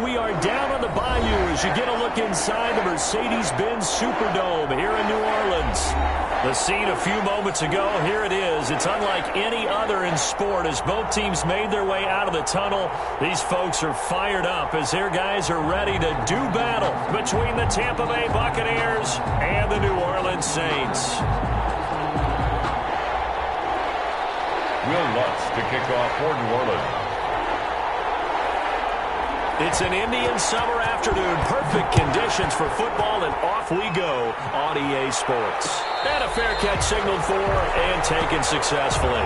We are down on the bayou as you get a look inside the Mercedes-Benz Superdome here in New Orleans. The scene a few moments ago, here it is. It's unlike any other in sport as both teams made their way out of the tunnel. These folks are fired up as their guys are ready to do battle between the Tampa Bay Buccaneers and the New Orleans Saints. Will Lutz to kick off for New Orleans. It's an Indian summer afternoon. Perfect conditions for football, and off we go on EA Sports. And a fair catch signaled for and taken successfully.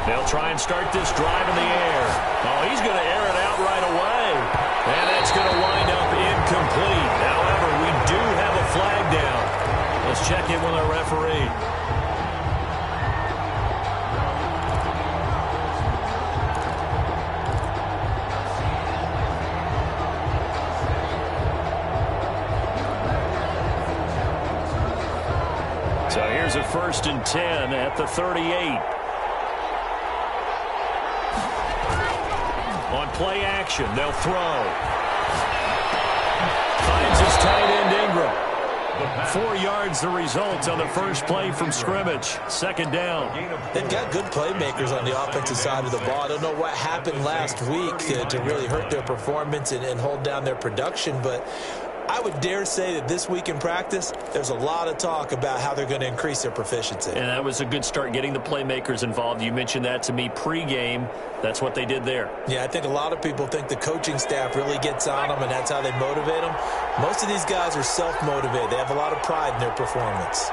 They'll try and start this drive in the air. Oh, he's going to air it out right away. And that's going to wind up incomplete. However, we do have a flag down. Let's check in with our referee. So here's a 1st and 10 at the 38. On play action, they'll throw. Finds his tight end Ingram. 4 yards the result on the first play from scrimmage. 2nd down. They've got good playmakers on the offensive side of the ball. I don't know what happened last week to really hurt their performance and hold down their production, but I would dare say that this week in practice, there's a lot of talk about how they're going to increase their proficiency. And that was a good start getting the playmakers involved. You mentioned that to me pregame. That's what they did there. Yeah, I think a lot of people think the coaching staff really gets on them, and that's how they motivate them. Most of these guys are self-motivated. They have a lot of pride in their performance.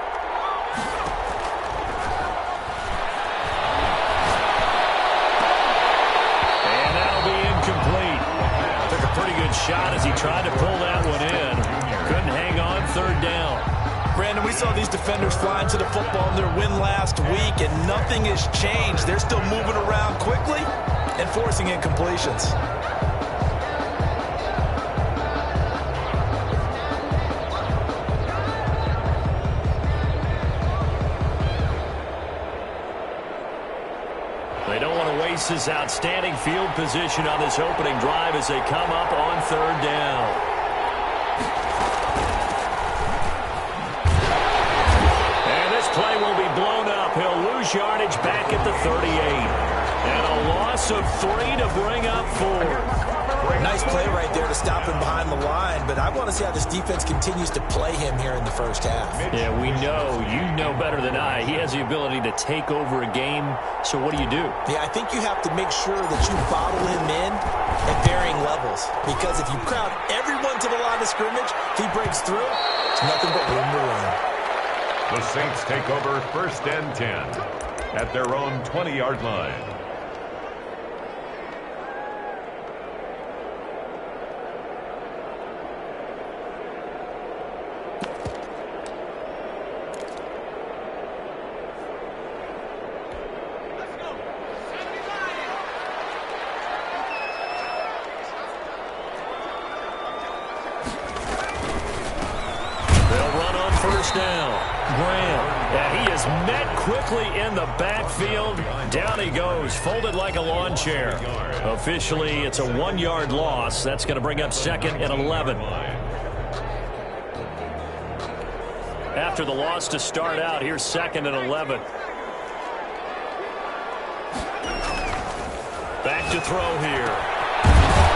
And that'll be incomplete. Took a pretty good shot as he tried to pull that one in. Couldn't hang on. 3rd down. Brandon, we saw these defenders fly into the football in their win last week, and nothing has changed. They're still moving around quickly and forcing incompletions. They don't want to waste this outstanding field position on this opening drive as they come up on 3rd down. Play will be blown up. He'll lose yardage back at the 38. And a loss of 3 to bring up 4. Nice play right there to stop him behind the line, but I want to see how this defense continues to play him here in the first half. Yeah, we know. You know better than I. He has the ability to take over a game. So what do? Yeah, I think you have to make sure that you bottle him in at varying levels, because if you crowd everyone to the line of scrimmage, if he breaks through, it's nothing but room to run. The Saints take over 1st and 10 at their own 20-yard line. They'll run on 1st down. Graham. Yeah, he is met quickly in the backfield. Down he goes, folded like a lawn chair. Officially, it's a 1-yard loss. That's going to bring up 2nd and 11. After the loss to start out, here's 2nd and 11. Back to throw here.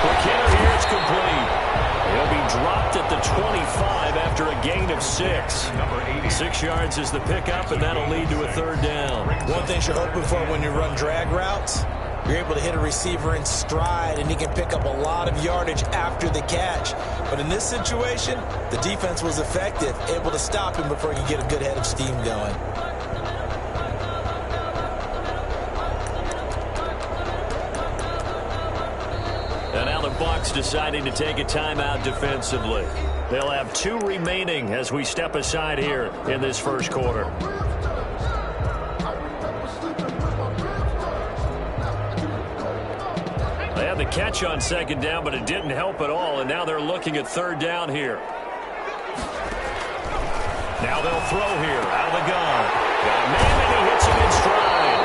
McKinnon here, it's complete. He'll be dropped at the 25 after a gain of 6. 6 yards is the pickup, and that'll lead to a 3rd down. One thing you're hoping for when you run drag routes, you're able to hit a receiver in stride, and he can pick up a lot of yardage after the catch. But in this situation, the defense was effective, able to stop him before he could get a good head of steam going. Bucks deciding to take a timeout defensively. They'll have 2 remaining as we step aside here in this first quarter. They had the catch on second down, but it didn't help at all, and now they're looking at third down here. Now they'll throw here out of the gun. Got a man, and he hits him in stride.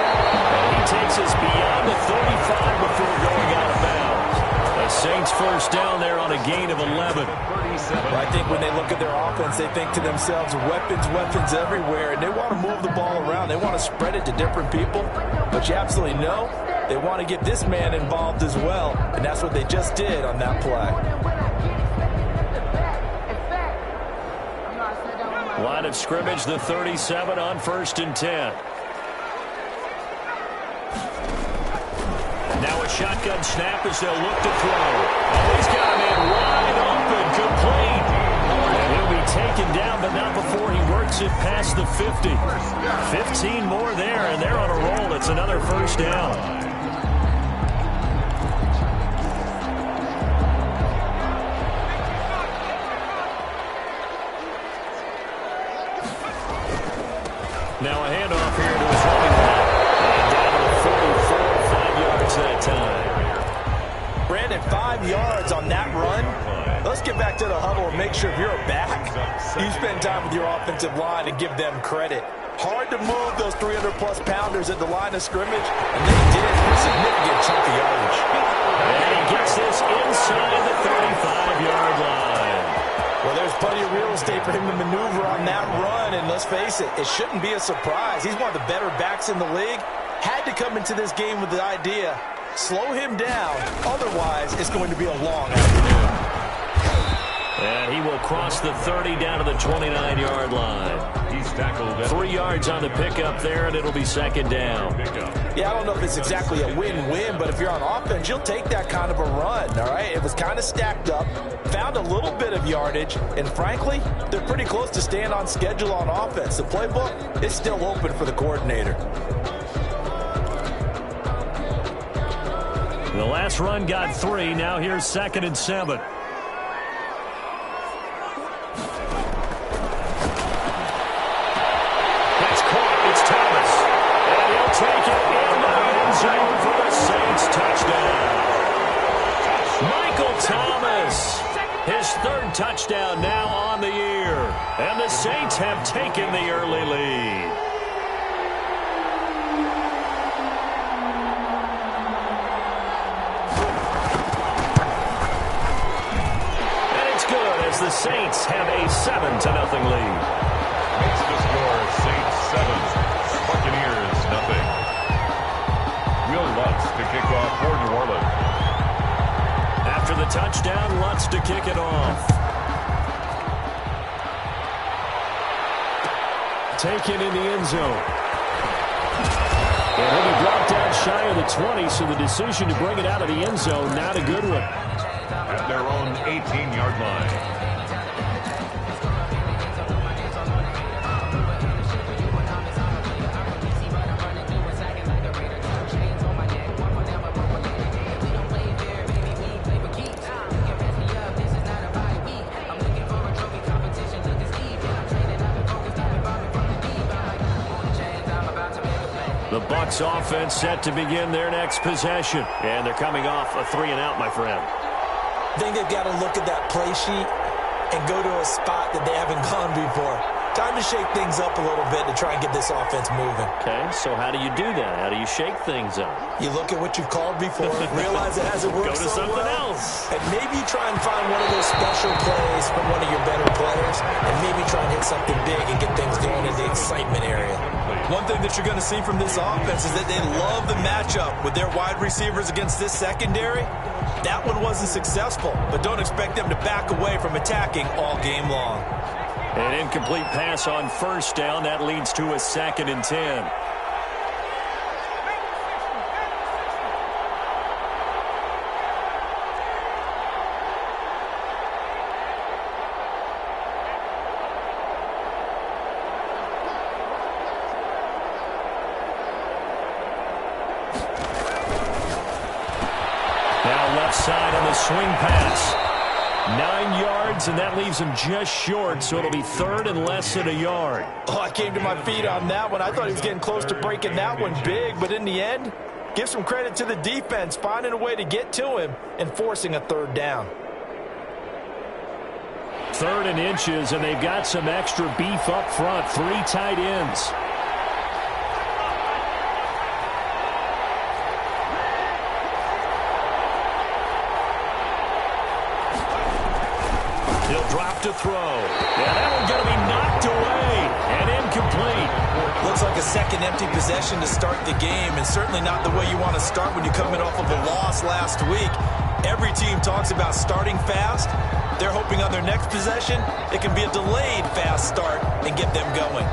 And he takes us beyond the 35 before going out of bounds. The Saints first down there on a gain of 11. Well, I think when they look at their offense, they think to themselves, weapons, weapons everywhere, and they want to move the ball around. They want to spread it to different people, but you absolutely know they want to get this man involved as well, and that's what they just did on that play. Line of scrimmage, the 37 on 1st and 10. Now a shotgun snap as they'll look to throw. Oh, he's got a man wide open, complete. And he'll be taken down, but not before he works it past the 50. 15 more there, and they're on a roll. It's another first down. Now a handoff here to his running back. And down to the 44, 5 yards that time. Brandon, 5 yards on that run. Let's get back to the huddle and make sure if you're a back, you spend time with your offensive line and give them credit. Hard to move those 300-plus pounders at the line of scrimmage, and they did a significant chunk of yardage. And he gets this inside the 35-yard line. Well, there's plenty of real estate for him to maneuver on that run, and let's face it, it shouldn't be a surprise. He's one of the better backs in the league. Had to come into this game with the idea, slow him down, otherwise it's going to be a long afternoon. And he will cross the 30 down to the 29-yard line. He's tackled. 3 yards on the pickup there, and it'll be second down. Yeah, I don't know if it's exactly a win-win, but if you're on offense, you'll take that kind of a run, all right? It was kind of stacked up, found a little bit of yardage, and frankly, they're pretty close to staying on schedule on offense. The playbook is still open for the coordinator. The last run got 3. Now here's 2nd and 7. Take it in the end zone for the Saints touchdown. Michael Thomas, his 3rd touchdown now on the year. And the Saints have taken the early lead. And it's good as the Saints have a 7-0 lead. Makes the score Saints 7. Buccaneers, nothing. Will Lutz to kick off for New Orleans. After the touchdown, Lutz to kick it off. Taken in the end zone. And he'll be brought down shy of the 20, so the decision to bring it out of the end zone, not a good one. At their own 18-yard line. The Bucks offense set to begin their next possession. And thee coming off a 3-and-out, my friend. I think they've got to look at that play sheet and go to a spot that they haven't gone before. Time to shake things up a little bit to try and get this offense moving. Okay, so how do you do that? How do you shake things up? You look at what you've called before, realize it hasn't worked Go to so something well, else. and maybe try and find one of those special plays from one of your better players, and maybe try and hit something big and get things going in the excitement area. One thing that you're going to see from this offense is that they love the matchup with their wide receivers against this secondary. That one wasn't successful, but don't expect them to back away from attacking all game long. An incomplete pass on 1st down. That leads to a 2nd and 10. Now left side on a swing pass. 9 yards, and that leaves him just short, so it'll be third and less than a yard. Oh, I came to my feet on that one. I thought he was getting close to breaking that one big, but in the end, give some credit to the defense, finding a way to get to him and forcing a third down. Third and inches, and they've got some extra beef up front. 3 tight ends. He'll drop to throw. And that one's going to be knocked away and incomplete. Looks like a second empty possession to start the game, and certainly not the way you want to start when you're coming off of a loss last week. Every team talks about starting fast. They're hoping on their next possession, it can be a delayed fast start and get them going.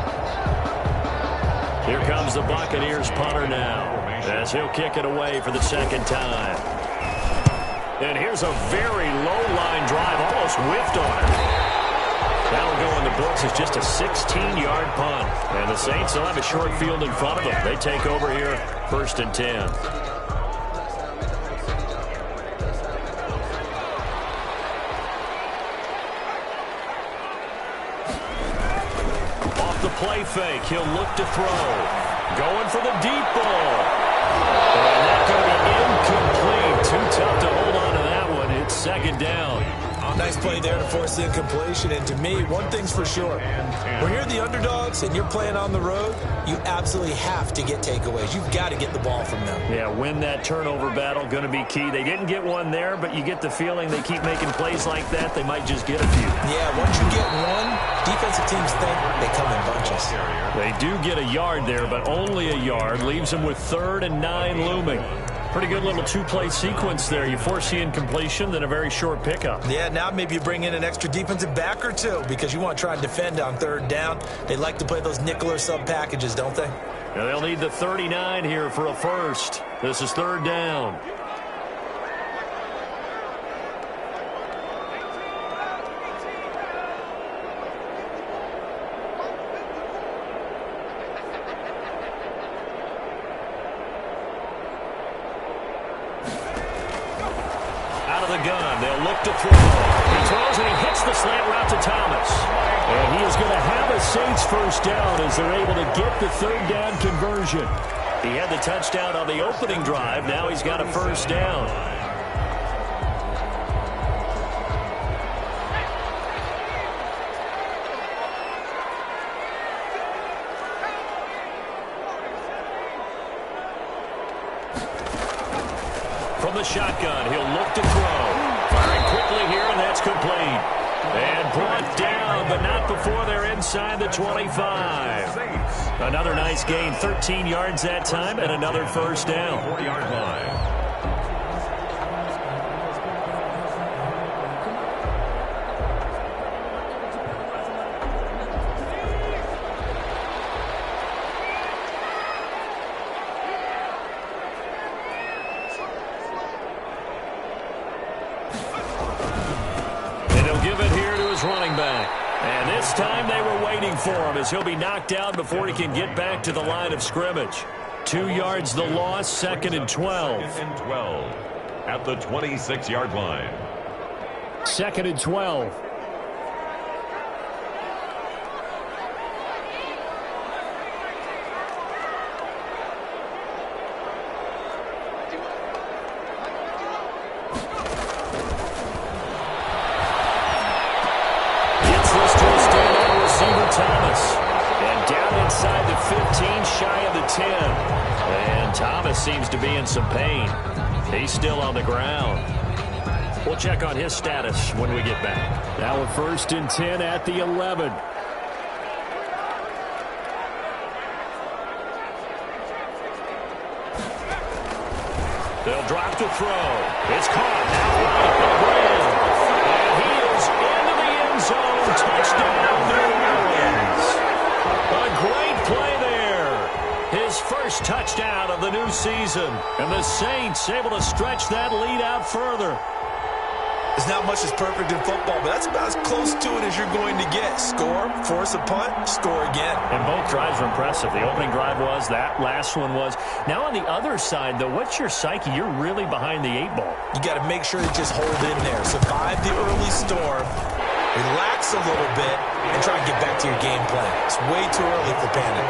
Here comes the Buccaneers punter now, as he'll kick it away for the second time. And here's a very low-line drive, almost whiffed on it. That'll go in the books as just a 16-yard punt. And the Saints will have a short field in front of them. They take over here, 1st and 10. Off the play fake, he'll look to throw. Going for the deep ball. And that's going to be incomplete. Too tough to hold on to that one. It's second down. Nice play there to force the incompletion. And to me, one thing's for sure. When you're the underdogs and you're playing on the road, you absolutely have to get takeaways. You've got to get the ball from them. Yeah, win that turnover battle, going to be key. They didn't get one there, but you get the feeling they keep making plays like that, they might just get a few. Yeah, once you get one, defensive teams think they come in bunches. They do get a yard there, but only a yard. Leaves them with 3rd and 9 looming. Pretty good little 2-play sequence there. You force the incompletion, then a very short pickup. Yeah, now maybe you bring in an extra defensive back or two because you want to try and defend on 3rd down. They like to play those nickel or sub packages, don't they? Yeah, they'll need the 39 here for a first. This is 3rd down. Gun. They'll look to throw. He throws and he hits the slant route to Thomas. And he is going to have a Saints first down as they're able to get the 3rd down conversion. He had the touchdown on the opening drive. Now he's got a first down. From the shotgun, he'll look to throw. Firing quickly here, and that's complete. And brought down, but not before they're inside the 25. Another nice gain, 13 yards that time, and another first down. 40-yard line. Running back. And this time they were waiting for him as he'll be knocked down before he can get back to the line of scrimmage. 2 yards the loss, 2nd and 12. 2nd and 12 at the 26-yard line. 2nd and 12. Thomas. And down inside the 15, shy of the 10. And Thomas seems to be in some pain. He's still on the ground. We'll check on his status when we get back. Now a 1st and 10 at the 11. They'll drop to throw. It's caught. Now right by Graham. And he is into the end zone. Touchdown, New Orleans. A great play there. His first touchdown of the new season. And the Saints able to stretch that lead out further. There's not much that's perfect in football, but that's about as close to it as you're going to get. Score, force a punt, score again. And both drives were impressive. The opening drive was, that last one was. Now on the other side, though, what's your psyche? You're really behind the 8-ball. You got to make sure to just hold in there. Survive the early storm, relax a little bit, and try and get back to your game plan. It's way too early for panic.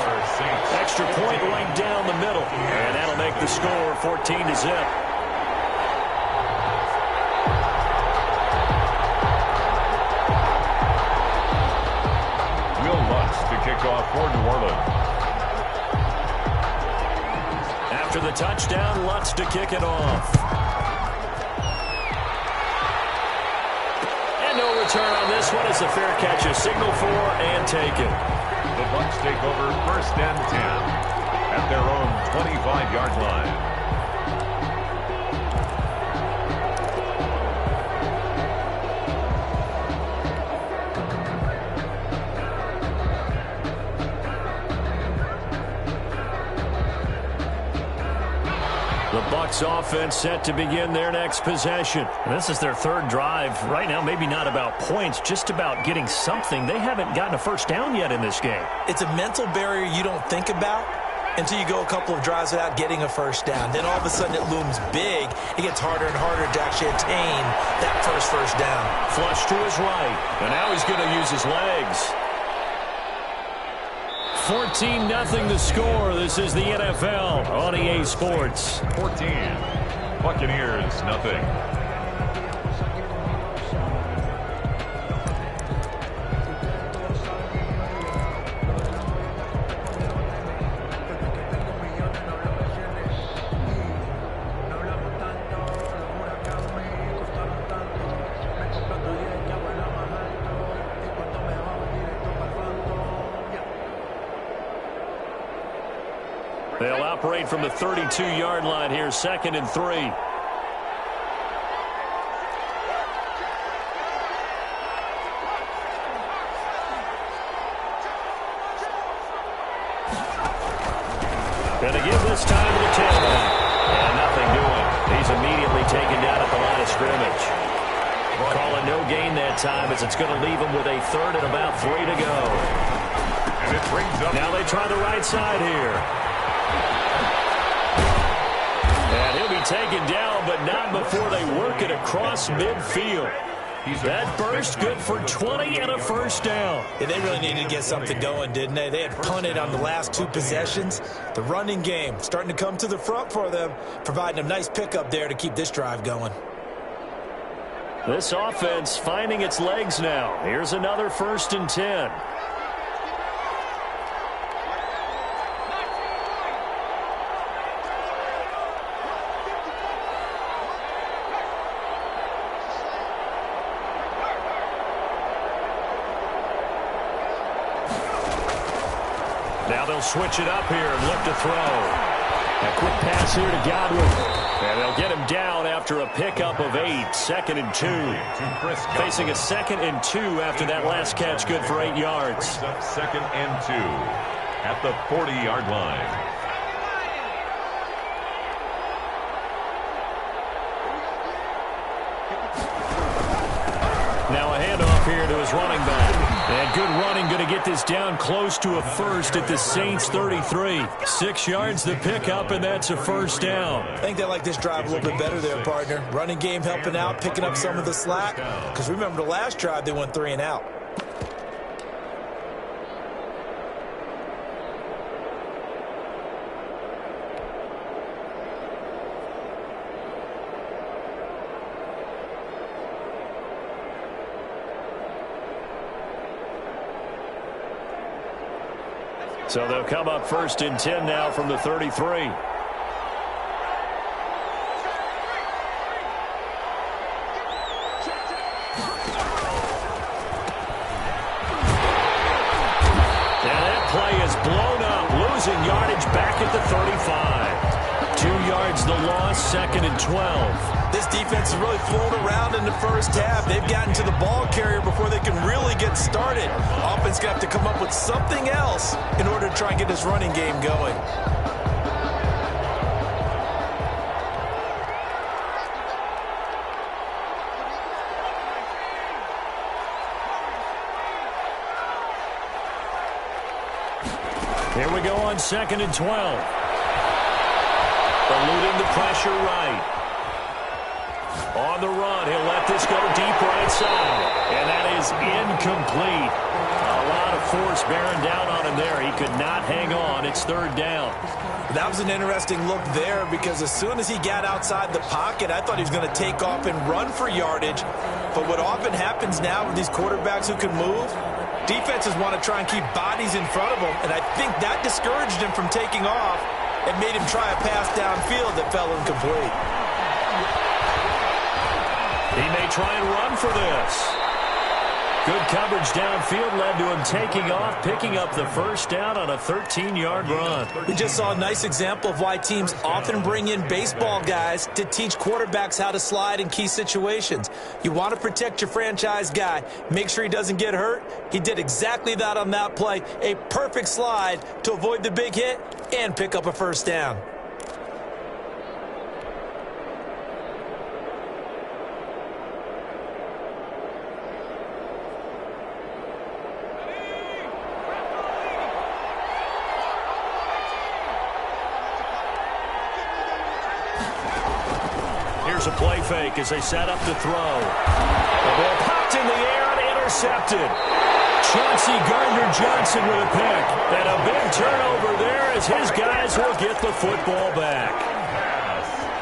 Extra point right down the middle. And that'll make the score 14-0. Kick off for New Orleans. After the touchdown, Lutz to kick it off. And no return on this one as the fair catch is signaled for and taken. The Bucks take over 1st and 10 at their own 25-yard line. The Bucks offense set to begin their next possession. And this is their 3rd drive. Right now, maybe not about points, just about getting something. They haven't gotten a first down yet in this game. It's a mental barrier you don't think about until you go a couple of drives without getting a first down. Then all of a sudden it looms big. It gets harder and harder to actually attain that first down. Flush to his right. And now he's going to use his legs. 14-0 the score. This is the NFL on EA Sports. 14. Buccaneers, nothing. They'll operate from the 32-yard line here, 2nd and 3. Going to give this time to the tailback. And nothing doing. He's immediately taken down at the line of scrimmage. Call it no gain that time as it's going to leave him with a 3rd and about 3 to go. And it brings up. Now they try the right side here. And he'll be taken down, but not before they work it across midfield. That burst good for 20 and a first down. Yeah, they really needed to get something going, didn't they? They had punted on the last 2 possessions. The running game starting to come to the front for them, providing a nice pickup there to keep this drive going. This offense finding its legs now. Here's another 1st and 10. Now they'll switch it up here and look to throw. A quick pass here to Godwin. And they'll get him down after a pickup of 8. 2nd and 2. Facing a 2nd and 2 after that last catch, good for 8 yards. 2nd and 2 at the 40-yard line. Now a handoff here to his running back. And good running, going to get this down close to a 1st at the Saints 33. 6 yards the pickup, and that's a 1st down. I think they like this drive a little bit better there, partner. Running game helping out, picking up some of the slack. Because remember the last drive, they went 3 and out. So they'll come up 1st and 10 now from the 33. Play is blown up, losing yardage back at the 35. 2 yards the loss, 2nd and 12. This defense is really flown around in the first half. They've gotten to the ball carrier before they can really get started. Offense got to come up with something else in order to try and get this running game going. Here we go on 2nd and 12. Eluding the pressure right. On the run, he'll let this go deep right side. And that is incomplete. A lot of force bearing down on him there. He could not hang on. It's 3rd down. That was an interesting look there because as soon as he got outside the pocket, I thought he was going to take off and run for yardage. But what often happens now with these quarterbacks who can move, defenses want to try and keep bodies in front of them. And I think that discouraged him from taking off and made him try a pass downfield that fell incomplete. He may try and run for this. Good coverage downfield led to him taking off, picking up the 1st down on a 13-yard run. We just saw a nice example of why teams often bring in baseball guys to teach quarterbacks how to slide in key situations. You want to protect your franchise guy. Make sure he doesn't get hurt. He did exactly that on that play. A perfect slide to avoid the big hit and pick up a 1st down. A play fake as they set up to throw. The ball popped in the air and intercepted. Chauncey Gardner-Johnson with a pick. And a big turnover there as his guys will get the football back.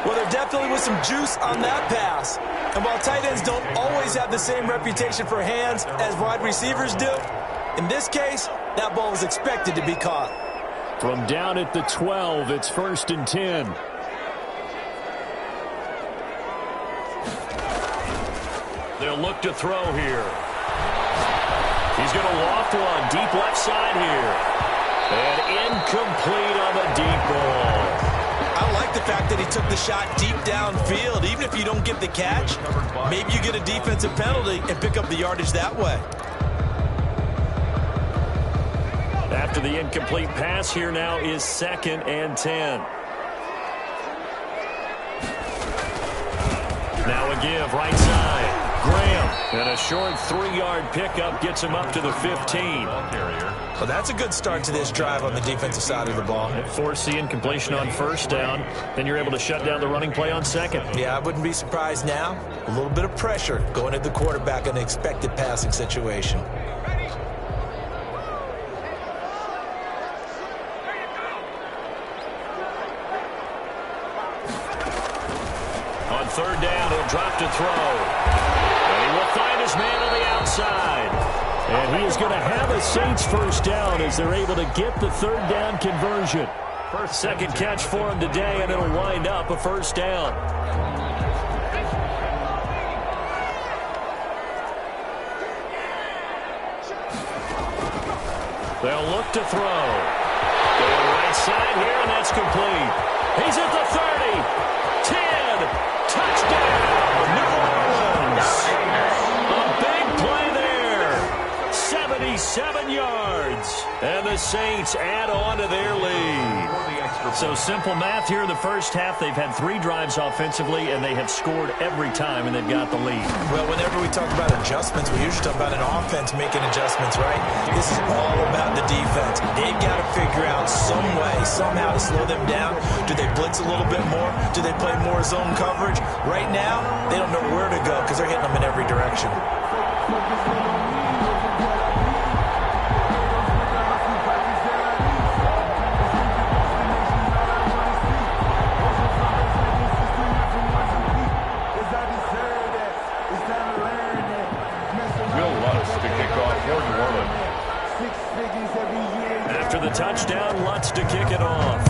Well, there definitely was some juice on that pass. And while tight ends don't always have the same reputation for hands as wide receivers do, in this case, that ball was expected to be caught. From down at the 12, it's 1st and 10. They'll look to throw here. He's going to loft one deep left side here. And incomplete on the deep ball. I like the fact that he took the shot deep downfield. Even if you don't get the catch, maybe you get a defensive penalty and pick up the yardage that way. After the incomplete pass, here now is 2nd and 10. Now a give right side. Graham, and a short 3-yard pickup gets him up to the 15. Well, that's a good start to this drive on the defensive side of the ball. Force the incompletion on 1st down. Then you're able to shut down the running play on 2nd. Yeah, I wouldn't be surprised now. A little bit of pressure going at the quarterback in an expected passing situation. On 3rd down, he'll drop to throw. And he will find his man on the outside. And he is going to have a Saints 1st down as they're able to get the 3rd down conversion. 2nd catch for him today, and it'll wind up a 1st down. They'll look to throw. Going right side here, and that's complete. He's at the 30. 10. Touchdown, New Orleans. A big play there. 77 yards. And the Saints add on to their lead. So simple math here in the 1st half. They've had 3 drives offensively, and they have scored every time, and they've got the lead. Well, whenever we talk about adjustments, we usually talk about an offense making adjustments, right? This is all about the defense. They've got to figure out some way, somehow to slow them down. Do they blitz a little bit more? Do they play more zone coverage? Right now, they don't know where to go because they're hitting them in every direction. After the touchdown, Lutz to kick it off.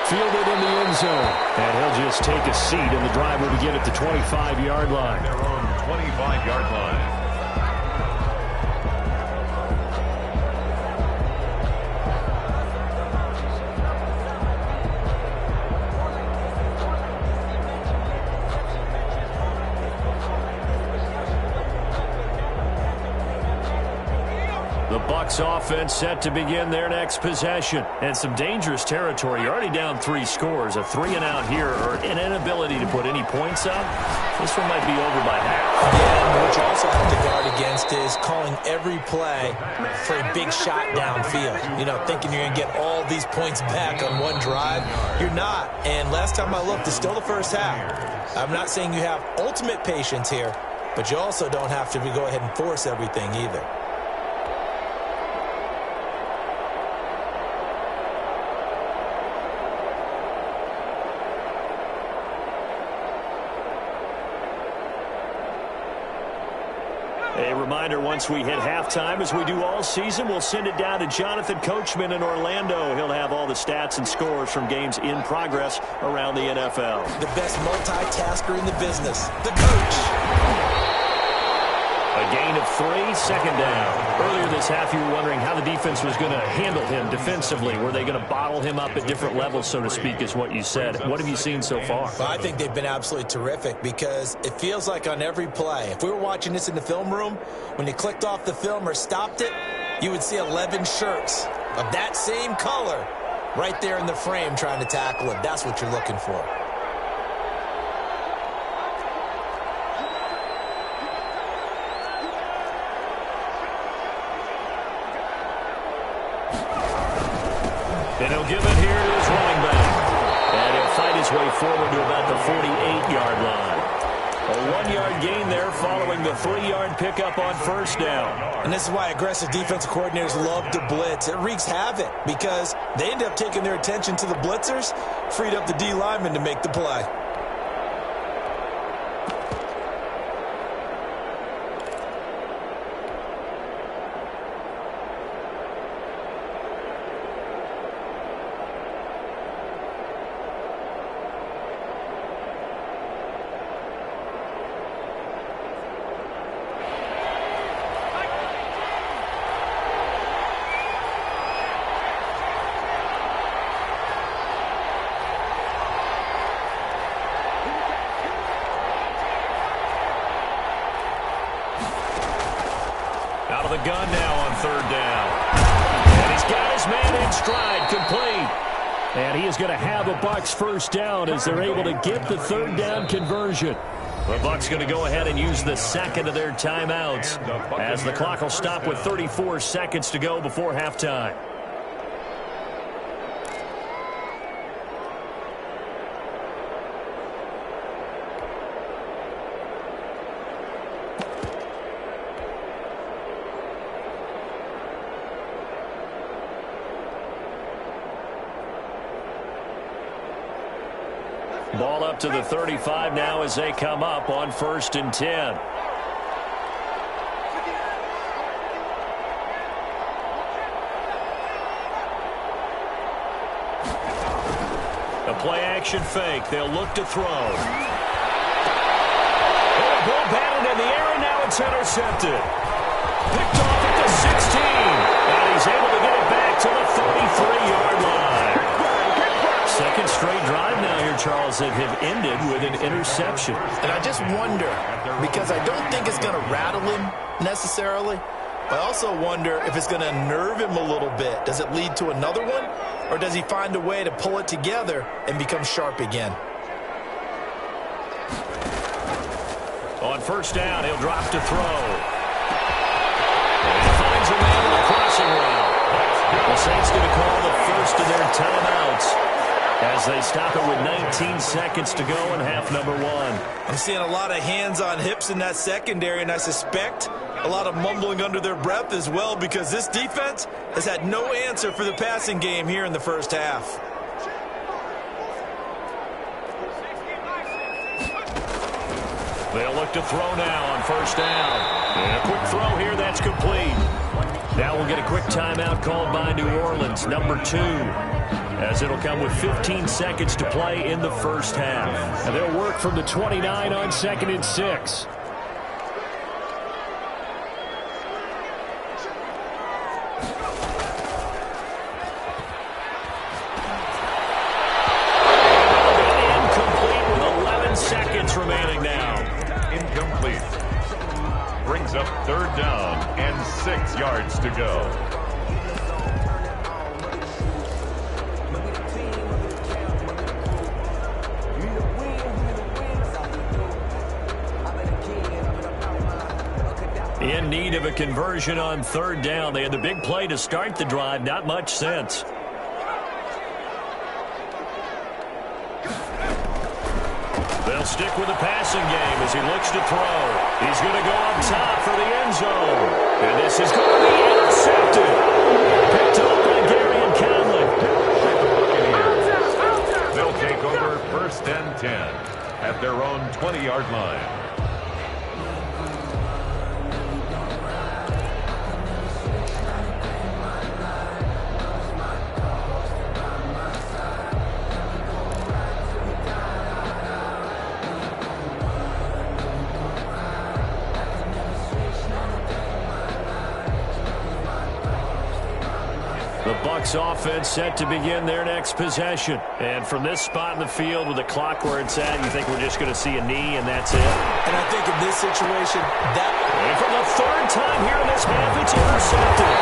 Fielded in the end zone. And he'll just take a seat, and the drive will begin at the 25-yard line. Their own 25-yard line. The Bucks offense set to begin their next possession. And some dangerous territory. You're already down 3 scores. A 3-and-out here or an inability to put any points up. This one might be over by half. Yeah, what you also have to guard against is calling every play for a big shot downfield. You know, thinking you're going to get all these points back on one drive. You're not. And last time I looked, it's still the first half. I'm not saying you have ultimate patience here, but you also don't have to go ahead and force everything either. A reminder, once we hit halftime, as we do all season, we'll send it down to Jonathan Coachman in Orlando. He'll have all the stats and scores from games in progress around the NFL. The best multitasker in the business, the coach. A gain of 3, second down. Earlier this half, you were wondering how the defense was going to handle him defensively. Were they going to bottle him up at different levels, so to speak, is what you said. What have you seen so far? Well, I think they've been absolutely terrific because it feels like on every play, if we were watching this in the film room, when you clicked off the film or stopped it, you would see 11 shirts of that same color right there in the frame trying to tackle him. That's what you're looking for. And he'll give it here to his running back. And he'll fight his way forward to about the 48-yard line. A 1-yard gain there following the 3-yard pickup on first down. And this is why aggressive defensive coordinators love to blitz. It wreaks havoc because they end up taking their attention to the blitzers, freed up the D lineman to make the play. Out of the gun now on third down. And he's got his man in stride, complete. And he is going to have a Bucks first down as they're able to get the third down conversion. The Bucks going to go ahead and use the second of their timeouts as the clock will stop with 34 seconds to go before halftime. Ball up to the 35 now as they come up on 1st and 10. A play-action fake. They'll look to throw. And a ball batted in the air, and now it's intercepted. Picked off at the 16. And he's able to get it back to the 33-yard line. Second straight drive now here, Charles, that have ended with an interception. And I just wonder, because I don't think it's going to rattle him necessarily, I also wonder if it's going to nerve him a little bit. Does it lead to another one, or does he find a way to pull it together and become sharp again? On first down, he'll drop to throw. And he finds a man with a crossing route. The Saints going to call the first of their timeouts as they stop it with 19 seconds to go in half number 1. I'm seeing a lot of hands on hips in that secondary, and I suspect a lot of mumbling under their breath as well because this defense has had no answer for the passing game here in the first half. They'll look to throw now on first down. And a quick throw here, that's complete. Now we'll get a quick timeout called by New Orleans, number 2. As it'll come with 15 seconds to play in the first half. And they'll work from the 29 on 2nd and 6. Incomplete with 11 seconds remaining now. Incomplete. Brings up 3rd down and 6 yards to go. in need of a conversion on third down. They had the big play to start the drive. Not much sense. They'll stick with the passing game as he looks to throw. He's going to go up top for the end zone. And this is going to be intercepted. Picked up by Gary and Conley. They'll take over 1st and 10 at their own 20-yard line. The Bucks offense set to begin their next possession. And from this spot in the field with the clock where it's at, you think we're just going to see a knee and that's it? And I think in this situation, And for the third time here in this half, it's intercepted.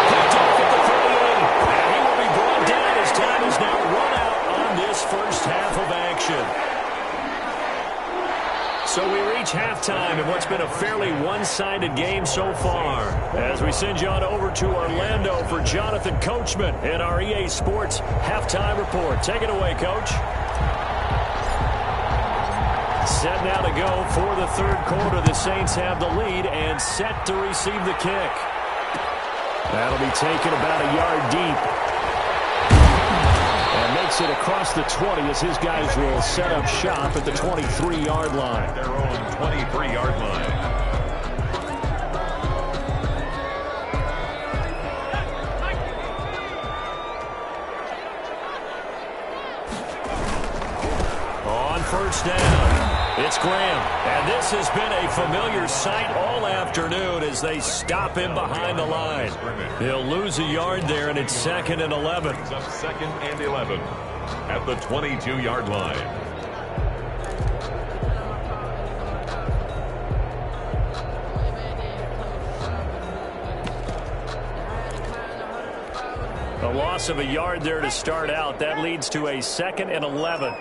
Picked off at the 38. And he will be brought down as time is now run out on this first half of action. So we reach halftime in what's been a fairly one-sided game so far. As we send you on over to Orlando for Jonathan Coachman in our EA Sports Halftime Report. Take it away, Coach. Set now to go for the third quarter. The Saints have the lead and set to receive the kick. That'll be taken about a yard deep. And makes it across the 20 as his guys will set up shop at the 23-yard line. Their own 23-yard line. On first down, it's Graham. And this has been a familiar sight all afternoon as they stop him behind the line. He'll lose a yard there, and it's 2nd and 11. It's up 2nd and 11 at the 22-yard line. A loss of a yard there to start out. That leads to a 2nd and 11.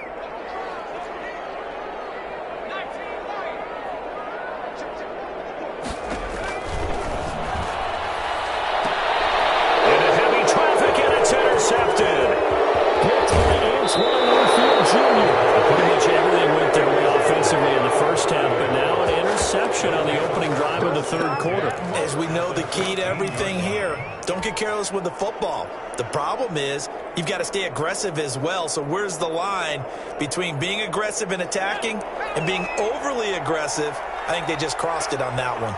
On the opening drive of the third quarter. as we know, the key to everything here, don't get careless with the football. The problem is you've got to stay aggressive as well. So where's the line between being aggressive and attacking and being overly aggressive? I think they just crossed it on that one.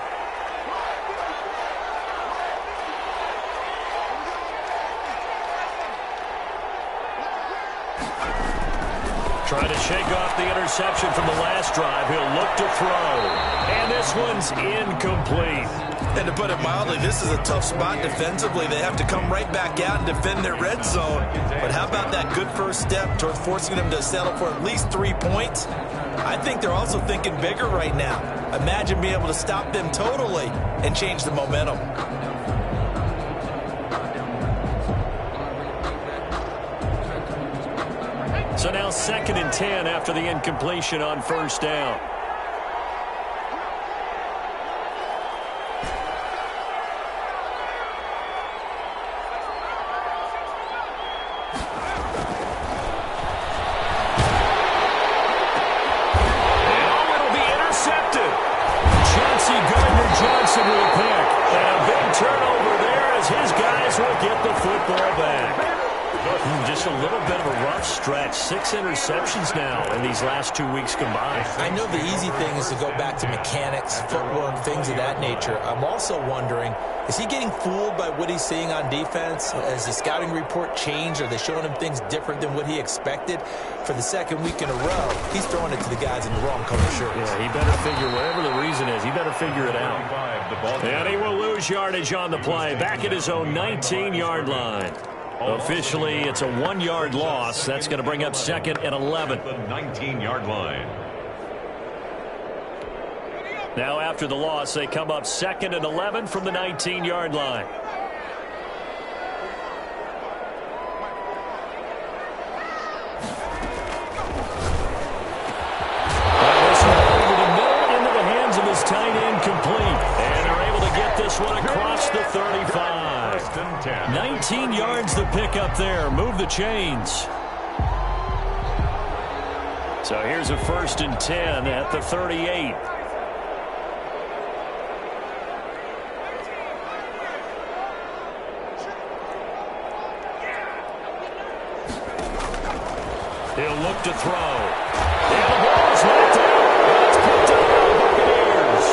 Trying to shake off the interception from the last drive. He'll look to throw. And this one's incomplete. And to put it mildly, this is a tough spot defensively. They have to come right back out and defend their red zone. But how about that good first step towards forcing them to settle for at least 3 points? I think they're also thinking bigger right now. Imagine being able to stop them totally and change the momentum. So now 2nd and 10 after the incompletion on first down. Johnson with a pick. And a big turnover there as his guys will get the football back. Just a little bit of a rough stretch. 6 interceptions now in these last 2 weeks combined. I know the easy thing is to go back to mechanics, footwork, things of that nature. I'm also wondering, is he getting fooled by what he's seeing on defense? Has the scouting report changed? Are they showing him things different than what he expected? For the second week in a row, he's throwing it to the guys in the wrong color shirts. Yeah, he better figure, whatever the reason is, he better figure it out. And he will lose yardage on the play, back at his own 19-yard line. Officially, it's a 1-yard loss. That's going to bring up 2nd and 11. The 19-yard line. Now after the loss, they come up 2nd and 11 from the 19-yard line. This one over the middle into the hands of his tight end complete. And they're pick up there. Move the chains. So here's a 1st and 10 at the 38. He'll look to throw. And the ball's knocked out. It's picked up by the Buccaneers.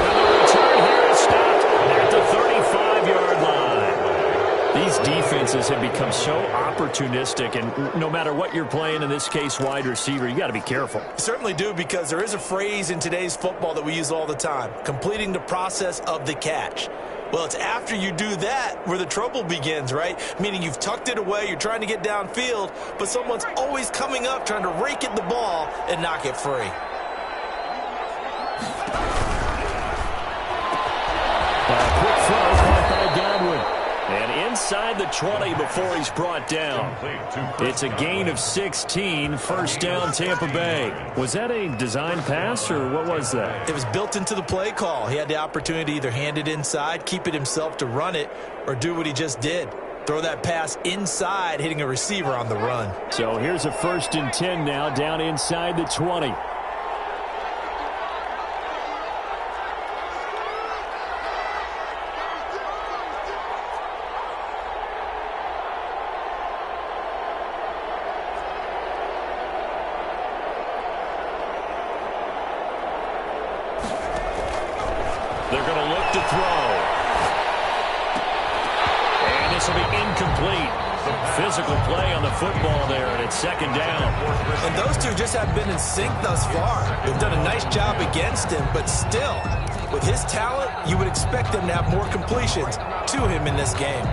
And the return here is stopped at the 35-yard line. These defenses have become so opportunistic, and no matter what you're playing, in this case wide receiver, you got to be careful. You certainly do, because there is a phrase in today's football that we use all the time: completing the process of the catch. Well, it's after you do that where the trouble begins, right? Meaning you've tucked it away, you're trying to get downfield, but someone's always coming up trying to rake at the ball and knock it free. Quick throw caught by Godwin. And inside the 20 before he's brought down. It's a gain of 16, 1st down Tampa Bay. Was that a design pass, or what was that? It was built into the play call. He had the opportunity to either hand it inside, keep it himself to run it, or do what he just did: throw that pass inside, hitting a receiver on the run. So here's a 1st and 10 now, down inside the 20. They're going to look to throw. And this will be incomplete. Physical play on the football there, and it's 2nd down. And those two just have been in sync thus far. They've done a nice job against him, but still, with his talent, you would expect them to have more completions to him in this game.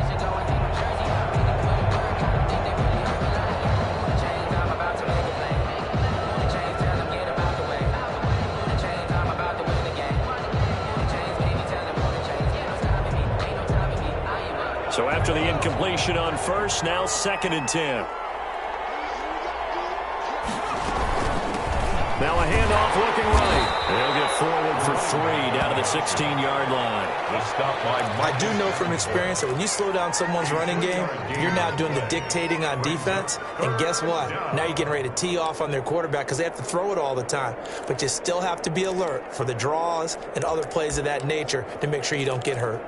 So after the incompletion on 1st, now 2nd and 10. Now a handoff looking right. They'll get forward for 3 down to the 16-yard line. I do know from experience that when you slow down someone's running game, you're now doing the dictating on defense. And guess what? Now you're getting ready to tee off on their quarterback because they have to throw it all the time. But you still have to be alert for the draws and other plays of that nature to make sure you don't get hurt.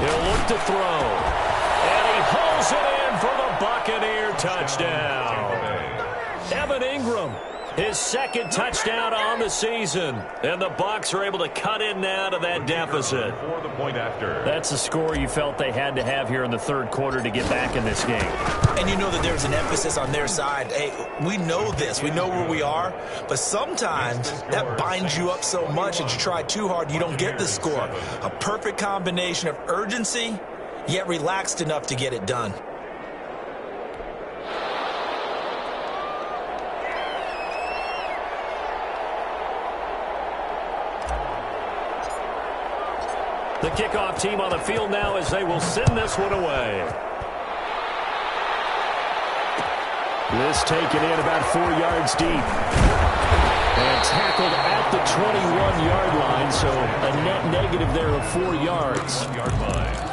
He'll look to throw. And he pulls it in for the Buccaneer touchdown. Evan Ingram, his 2nd touchdown on the season. And the Bucs are able to cut in now to that deficit. That's a score you felt they had to have here in the 3rd quarter to get back in this game. And you know that there's an emphasis on their side. Hey, we know this. We know where we are. But sometimes that binds you up so much that you try too hard, you don't get the score. A perfect combination of urgency, yet relaxed enough to get it done. The kickoff team on the field now as they will send this one away. This taken in about 4 yards deep. And tackled at the 21-yard line, so a net negative there of 4 yards. Yard line.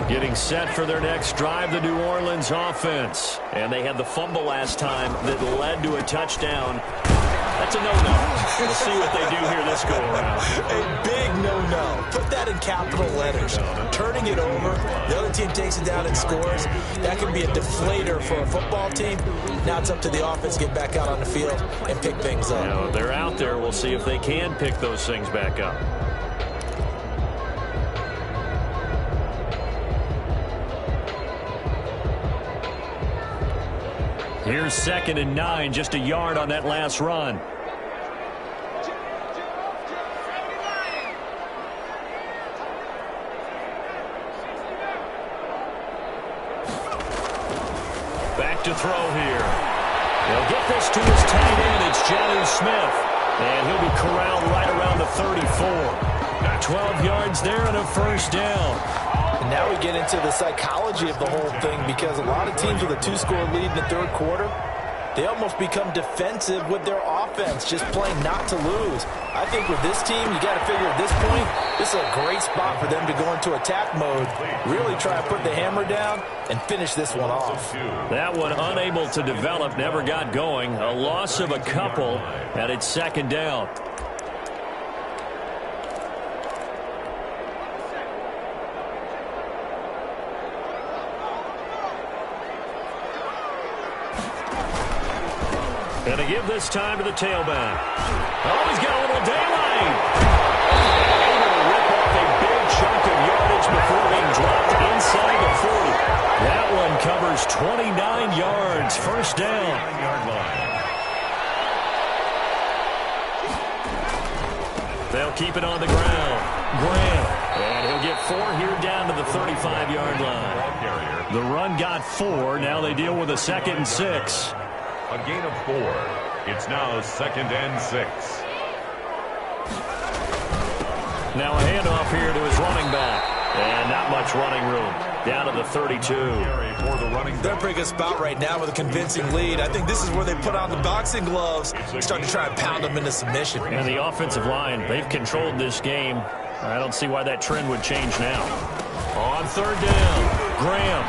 Getting set for their next drive, the New Orleans offense. And they had the fumble last time that led to a touchdown. That's a no-no. We'll see what they do here this go-around. A big no-no. Put that in capital letters. Turning it over, the other team takes it down and scores. That can be a deflator for a football team. Now it's up to the offense to get back out on the field and pick things up. Now, they're out there. We'll see if they can pick those things back up. Here's 2nd and 9, just a yard on that last run. Back to throw here. He'll get this to his tight end. It's Jonnu Smith. And he'll be corralled right around the 34. 12 yards there and a first down. And now we get into the psychology of the whole thing, because a lot of teams with a 2-score lead in the third quarter, they almost become defensive with their offense, just playing not to lose. I think with this team, you got to figure at this point, this is a great spot for them to go into attack mode, really try to put the hammer down and finish this one off. That one unable to develop, never got going. A loss of a couple, and it's 2nd down. And to give this time to the tailback. Oh, he's got a little daylight. Able to rip off a big chunk of yardage before being dropped inside the 40. That one covers 29 yards. First down. They'll keep it on the ground. Graham. And he'll get 4 here down to the 35-yard line. The run got 4. Now they deal with a 2nd and 6. A gain of 4. It's now 2nd and 6. Now a handoff here to his running back. And not much running room. Down to the 32. They're in a pretty good spot right now with a convincing lead. I think this is where they put on the boxing gloves and start to try and pound them into submission. And the offensive line, they've controlled this game. I don't see why that trend would change now. On 3rd down, Graham.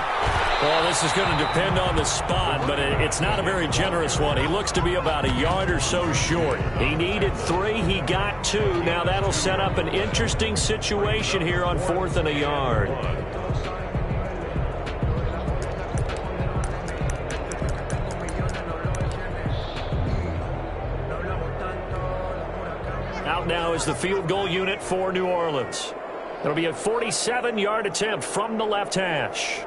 Well, this is going to depend on the spot, but it's not a very generous one. He looks to be about a yard or so short. He needed 3. He got 2. Now that'll set up an interesting situation here on 4th and a yard. Out now is the field goal unit for New Orleans. It'll be a 47-yard attempt from the left hash.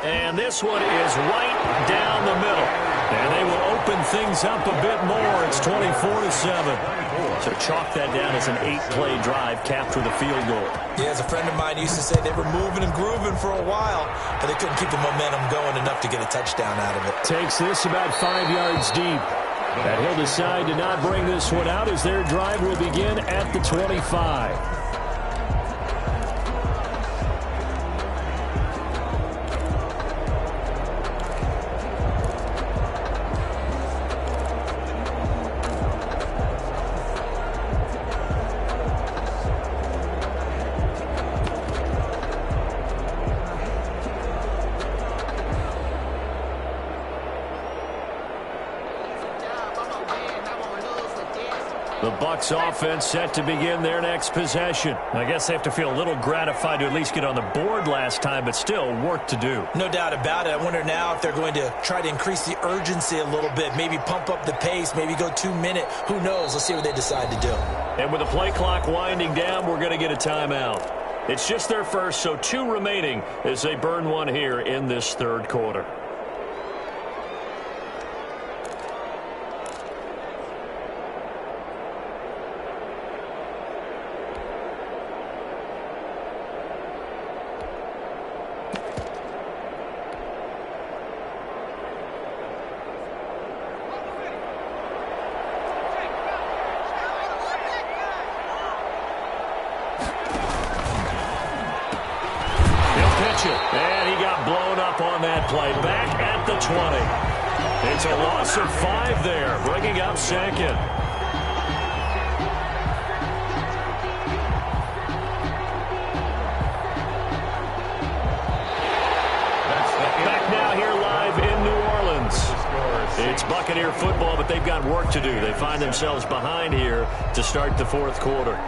And this one is right down the middle. And they will open things up a bit more. It's 24-7. So chalk that down as an 8-play drive, capped with a field goal. Yeah, as a friend of mine used to say, they were moving and grooving for a while, but they couldn't keep the momentum going enough to get a touchdown out of it. Takes this about 5 yards deep. And he'll decide to not bring this one out as their drive will begin at the 25. The Bucks offense set to begin their next possession. I guess they have to feel a little gratified to at least get on the board last time, but still work to do. No doubt about it. I wonder now if they're going to try to increase the urgency a little bit, maybe pump up the pace, maybe go 2-minute. Who knows? Let's see what they decide to do. And with the play clock winding down, we're going to get a timeout. It's just their first, so 2 remaining as they burn one here in this third quarter. And he got blown up on that play. Back at the 20. It's a loss of 5 there, bringing up 2nd. Back now here live in New Orleans. It's Buccaneer football, but they've got work to do. They find themselves behind here to start the fourth quarter.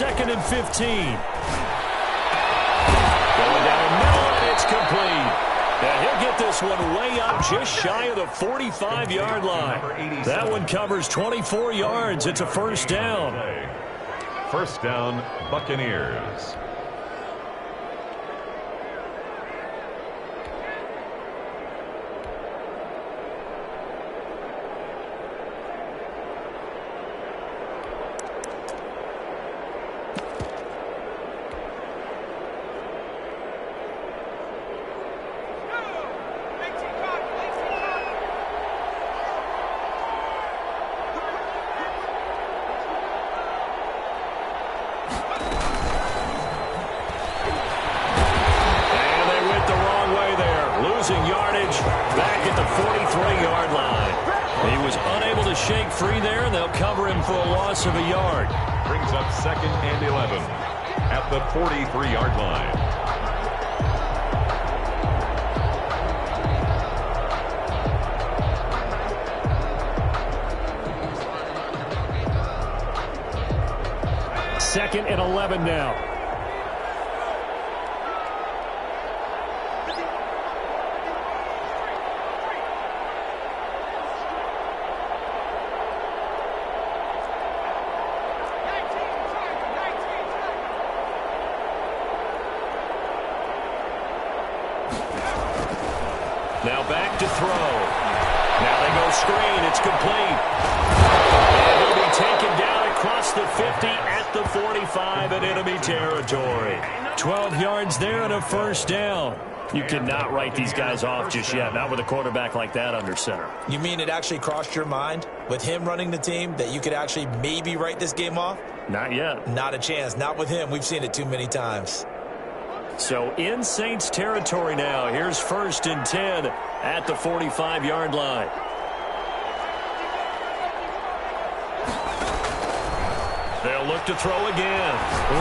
2nd and 15. Going down the middle, and it's complete. And he'll get this one way up just shy of the 45-yard line. That one covers 24 yards. It's a first down. First down, Buccaneers. Yardage back at the 43-yard line. He was unable to shake free there, and they'll cover him for a loss of a yard. Brings up 2nd and 11 at the 43-yard line. Second and 11 now. Now back to throw. Now they go screen. It's complete. And he'll be taken down across the 50 at the 45 in enemy territory. 12 yards there and a first down. You cannot write these guys off just yet, not with a quarterback like that under center. You mean it actually crossed your mind with him running the team that you could actually maybe write this game off? Not yet. Not a chance. Not with him. We've seen it too many times. So in Saints territory now. Here's 1st and 10 at the 45-yard line. They'll look to throw again.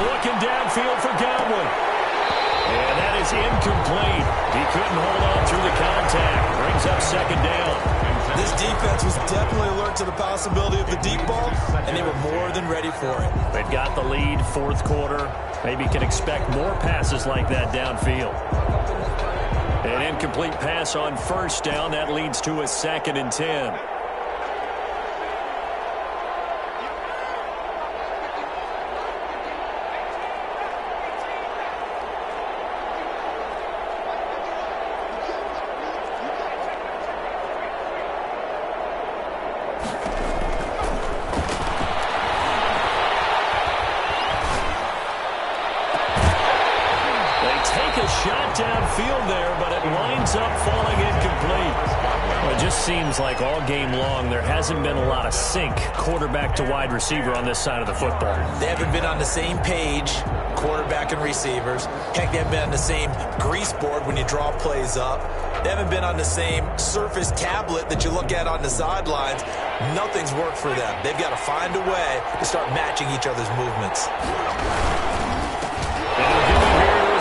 Looking downfield for Godwin. And that is incomplete. He couldn't hold on through the contact. Brings up 2nd down. This defense was definitely alert to the possibility of the deep ball, and they were more than ready for it. They've got the lead, 4th quarter. Maybe can expect more passes like that downfield. An incomplete pass on 1st down. That leads to a 2nd and 10. Shot downfield there, but it winds up falling incomplete. Well, it just seems like all game long there hasn't been a lot of sync quarterback to wide receiver on this side of the football. They haven't been on the same page, quarterback and receivers. Heck, they haven't been on the same grease board when you draw plays up. They haven't been on the same Surface tablet that you look at on the sidelines. Nothing's worked for them. They've got to find a way to start matching each other's movements.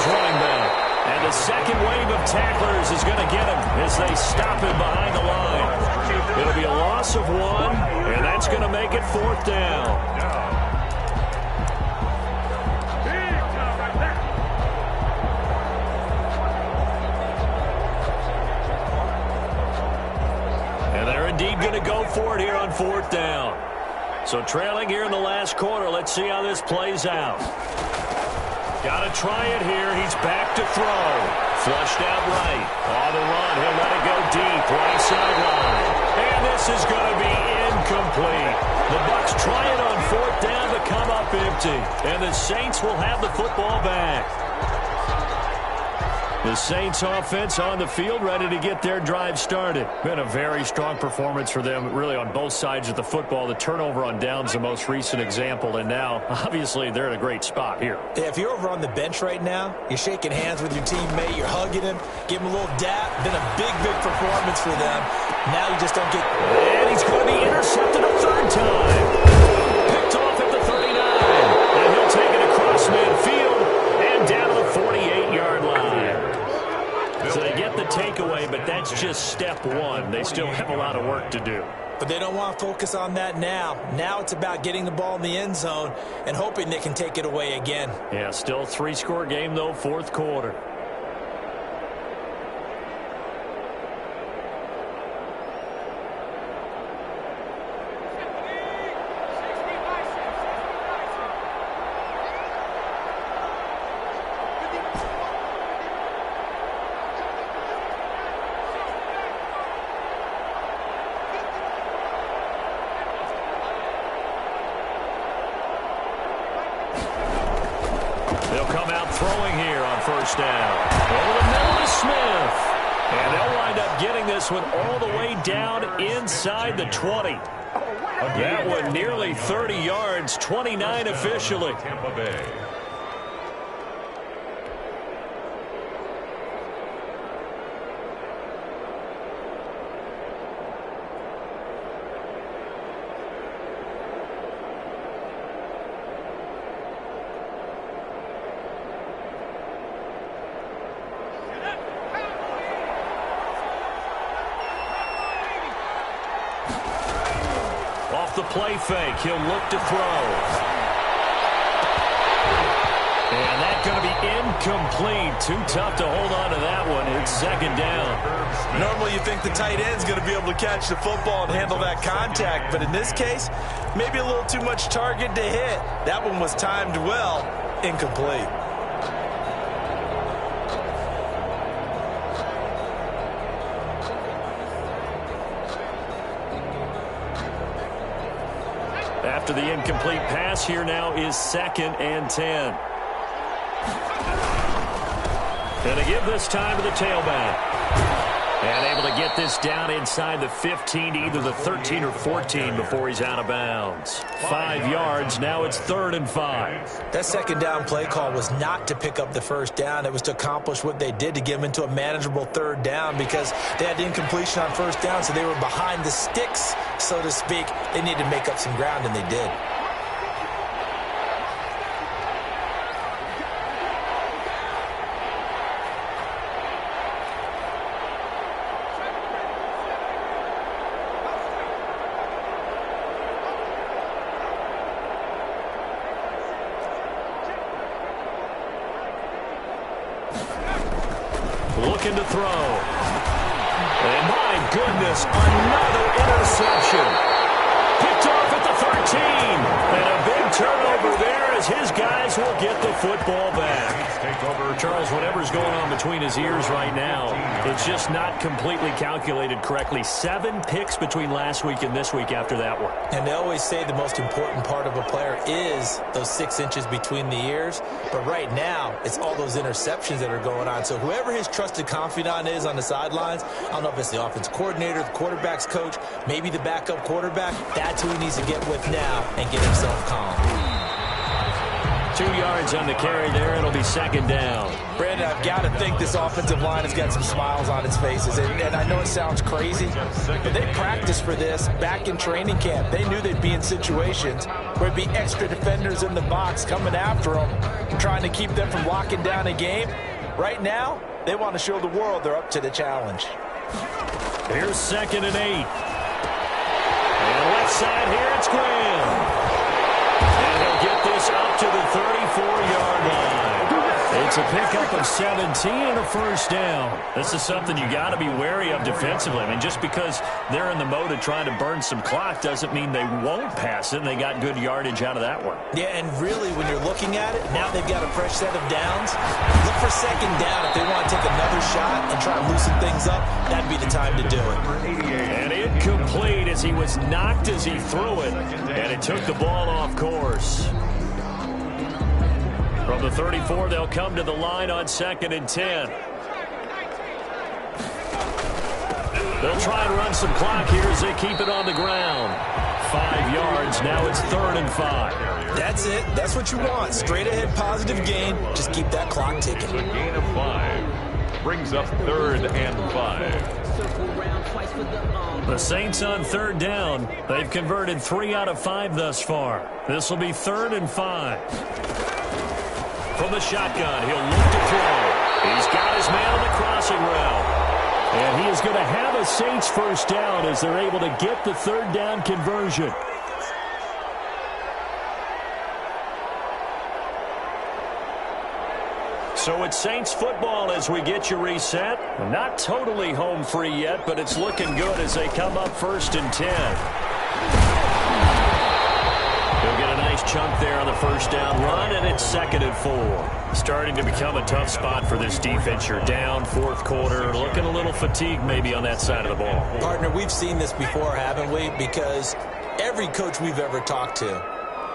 Running back. And the second wave of tacklers is going to get him as they stop him behind the line. It'll be a loss of 1, and that's going to make it 4th down. And they're indeed going to go for it here on 4th down. So trailing here in the last quarter, let's see how this plays out. Got to try it here. He's back to throw. Flushed out right. On the run. He'll let it go deep. Right sideline. And this is going to be incomplete. The Bucks try it on 4th down to come up empty. And the Saints will have the football back. The Saints offense on the field, ready to get their drive started. Been a very strong performance for them, really on both sides of the football. The turnover on downs, the most recent example, and now, obviously, they're in a great spot here. Yeah, if you're over on the bench right now, you're shaking hands with your teammate, you're hugging him, give him a little dap. Been a big, big performance for them. Now you just don't get... And he's going to be intercepted a 3rd time. Picked off at the 39. And he'll take it across midfield and down to the 48-yard line. So they get the takeaway, but that's just step 1. They still have a lot of work to do. But they don't want to focus on that now. Now it's about getting the ball in the end zone and hoping they can take it away again. Yeah, still 3-score game, though, fourth quarter. They'll come out throwing here on first down. Over the middle to Smith. And they'll wind up getting this one all the way down inside the 20. That one nearly 30 yards, 29 officially. Tampa Bay. Off the play fake, he'll look to throw. And that's going to be incomplete. Too tough to hold on to that one. It's second down. Normally you think the tight end's going to be able to catch the football and handle that contact. But in this case, maybe a little too much target to hit. That one was timed well. Incomplete. After the incomplete pass, here now is 2nd and 10. And to give this time to the tailback. And able to get this down inside the 15, either the 13 or 14 before he's out of bounds. 5 yards, now it's 3rd and 5. That second down play call was not to pick up the first down. It was to accomplish what they did, to get them into a manageable 3rd down, because they had incompletion on first down, so they were behind the sticks, so to speak. They needed to make up some ground, and they did. Looking to throw. And my goodness, another interception. Picked off at the 13. And a big turnover there as his guys will get the football back. Charles, whatever's going on between his ears right now, it's just not completely calculated correctly. 7 picks between last week and this week after that one. And they always say the most important part of a player is those 6 inches between the ears. But right now, it's all those interceptions that are going on. So whoever his trusted confidant is on the sidelines, I don't know if it's the offense coordinator, the quarterback's coach, maybe the backup quarterback, that's who he needs to get with now and get himself calm. 2 yards on the carry there. It'll be 2nd down. Brandon, I've got to think this offensive line has got some smiles on its faces. And I know it sounds crazy, but they practiced for this back in training camp. They knew they'd be in situations where there'd be extra defenders in the box coming after them, trying to keep them from locking down a game. Right now, they want to show the world they're up to the challenge. Here's 2nd and 8. And left side here, it's Graham. And he'll get this up to the 34-yard line. It's a pickup of 17 and a first down. This is something you got to be wary of defensively. I mean, just because they're in the mode of trying to burn some clock doesn't mean they won't pass it, and they got good yardage out of that one. Yeah, and really, when you're looking at it, now they've got a fresh set of downs. Look for 2nd down. If they want to take another shot and try and loosen things up, that'd be the time to do it. And incomplete as he was knocked as he threw it, and it took the ball off course. From the 34, they'll come to the line on 2nd and 10. They'll try and run some clock here as they keep it on the ground. 5 yards, now it's 3rd and 5. That's it. That's what you want. Straight ahead positive gain. Just keep that clock ticking. A gain of 5 brings up 3rd and 5. The Saints on 3rd down. They've converted 3 out of 5 thus far. This will be 3rd and 5. From the shotgun, he'll look to throw. He's got his man on the crossing route. And he is going to have a Saints first down as they're able to get the third down conversion. So it's Saints football as we get you reset. Not totally home free yet, but it's looking good as they come up 1st and 10. He'll get a nice chunk there on the first down run, and it's 2nd and 4. Starting to become a tough spot for this defense. You're down 4th quarter, looking a little fatigued maybe on that side of the ball. Partner, we've seen this before, haven't we? Because every coach we've ever talked to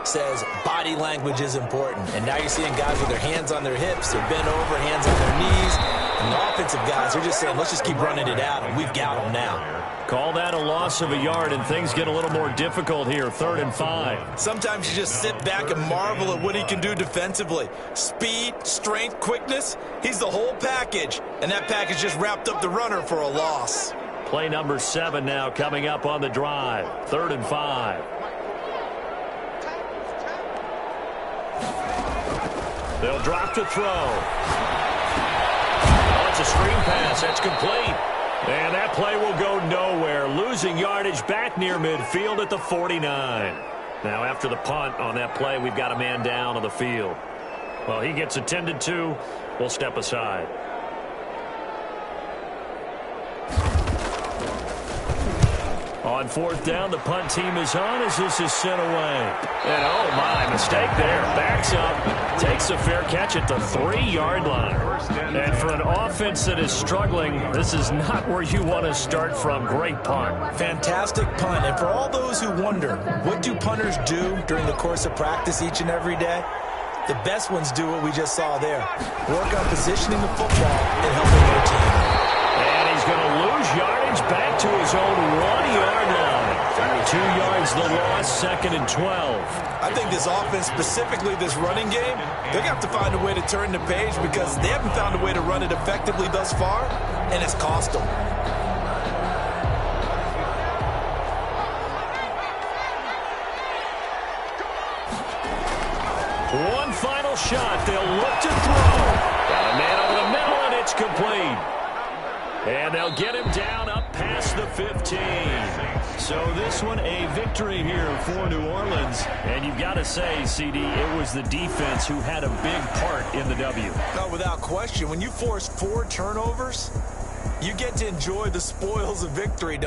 says body language is important. And now you're seeing guys with their hands on their hips, they're bent over, hands on their knees. And the offensive guys, they're just saying, let's just keep running it out, and we've got them now. Call that a loss of a yard, and things get a little more difficult here, 3rd and 5. Sometimes you just sit back and marvel at what he can do defensively. Speed, strength, quickness, he's the whole package. And that package just wrapped up the runner for a loss. Play number 7 now coming up on the drive, 3rd and 5. They'll drop to throw. Oh, it's a screen pass. That's complete. And that play will go nowhere. Losing yardage back near midfield at the 49. Now after the punt on that play, we've got a man down on the field. Well, he gets attended to. We'll step aside. On 4th down, the punt team is on as this is sent away. And oh my, mistake there. Backs up, takes a fair catch at the 3-yard line. And for an offense that is struggling, this is not where you want to start from. Great punt. Fantastic punt. And for all those who wonder, what do punters do during the course of practice each and every day? The best ones do what we just saw there. Work on positioning the football and helping their team. And he's going to lose yardage back to his own 1-yard line. 2 yards the loss, 2nd and 12. I think this offense, specifically this running game, they're going to have to find a way to turn the page because they haven't found a way to run it effectively thus far, and it's cost them. One final shot. They'll look to throw. Got a man over the middle, and it's complete. And they'll get him down up past the 15. So this one a victory here for New Orleans. And you've got to say, CD, it was the defense who had a big part in the W. No, without question. When you force 4 turnovers, you get to enjoy the spoils of victory.